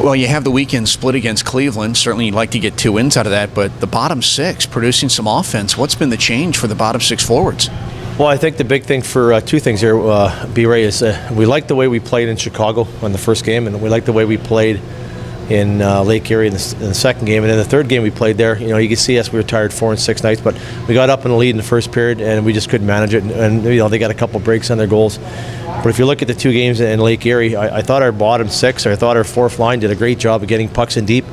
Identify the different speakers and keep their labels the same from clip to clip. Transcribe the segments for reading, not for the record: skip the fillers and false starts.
Speaker 1: Well, you have the weekend split against Cleveland. Certainly you'd like to get 2 wins out of that, but the bottom 6 producing some offense. What's been the change for the bottom 6 forwards?
Speaker 2: Well, I think the big thing for 2 things here, B-Ray, is we like the way we played in Chicago on the first game, and we like the way we played in Lake Erie in the second game. And in the third game we played there, you can see us, we were tired 4 and 6 nights, but we got up in the lead in the first period and we just couldn't manage it. And they got a couple breaks on their goals. But if you look at the 2 games in Lake Erie, I thought our bottom 6, or I thought our fourth line did a great job of getting pucks in deep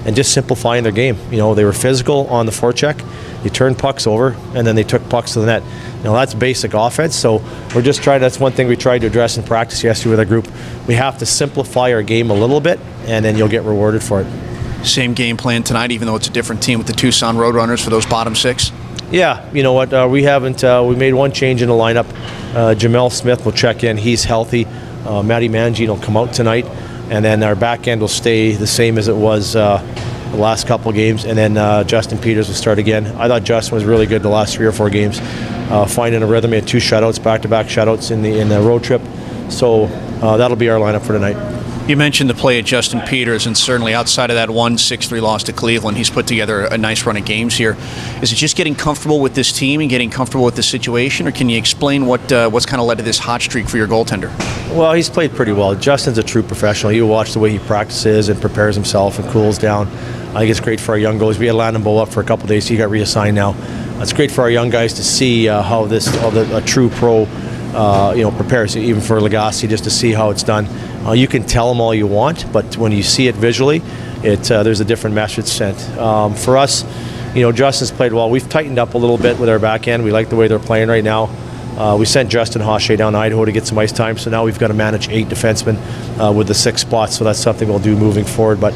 Speaker 2: and just simplifying their game. They were physical on the forecheck. You turned pucks over, and then they took pucks to the net. That's basic offense. So we're just trying. That's one thing we tried to address in practice yesterday with our group. We have to simplify our game a little bit, and then you'll get rewarded for it.
Speaker 1: Same game plan tonight, even though it's a different team with the Tucson Roadrunners for those bottom 6?
Speaker 2: Yeah, you know what? We haven't. We made one change in the lineup. Jamel Smith will check in. He's healthy. Matty Mangine will come out tonight, and then our back end will stay the same as it was the last couple of games, and then Justin Peters will start again. I thought Justin was really good the last 3 or 4 games, finding a rhythm. He had 2 shutouts, back-to-back shutouts in the road trip. So that'll be our lineup for tonight.
Speaker 1: You mentioned the play of Justin Peters, and certainly outside of that 6-3 loss to Cleveland, he's put together a nice run of games here. Is it just getting comfortable with this team and getting comfortable with the situation, or can you explain what's kind of led to this hot streak for your goaltender?
Speaker 2: Well, he's played pretty well. Justin's a true professional. You watch the way he practices and prepares himself and cools down. I think it's great for our young guys. We had Landon Bow up for a couple of days. He got reassigned now. It's great for our young guys to see how a true pro prepares, even for Lagasse, just to see how it's done. You can tell them all you want, but when you see it visually, there's a different message sent. For us, Justin's played well. We've tightened up a little bit with our back end. We like the way they're playing right now. We sent Justin Hoshay down to Idaho to get some ice time, so now we've got to manage 8 defensemen with the 6 spots, so that's something we'll do moving forward. But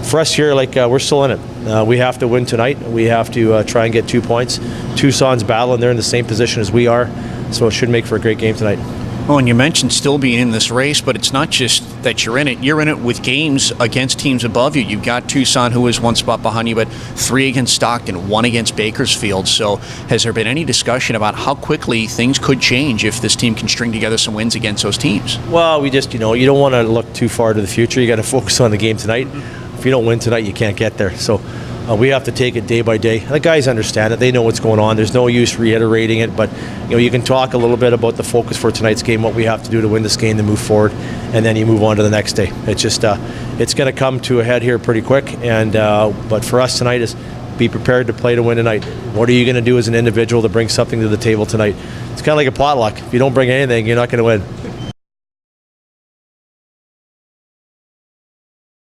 Speaker 2: for us here, we're still in it. We have to win tonight. We have to try and get 2 points. Tucson's battling. They're in the same position as we are, so it should make for a great game tonight.
Speaker 1: Oh, and you mentioned still being in this race, but it's not just that you're in it. You're in it with games against teams above you. You've got Tucson, who is 1 spot behind you, but 3 against Stockton, 1 against Bakersfield. So has there been any discussion about how quickly things could change if this team can string together some wins against those teams?
Speaker 2: Well, we just, you don't want to look too far to the future. You got to focus on the game tonight. If you don't win tonight, you can't get there. So we have to take it day by day. The guys understand it. They know what's going on. There's no use reiterating it, but you can talk a little bit about the focus for tonight's game, what we have to do to win this game, to move forward, and then you move on to the next day. It's just it's going to come to a head here pretty quick, and but for us tonight is be prepared to play to win tonight. What are you going to do as an individual to bring something to the table tonight? It's kind of like a potluck. If you don't bring anything, you're not going to win.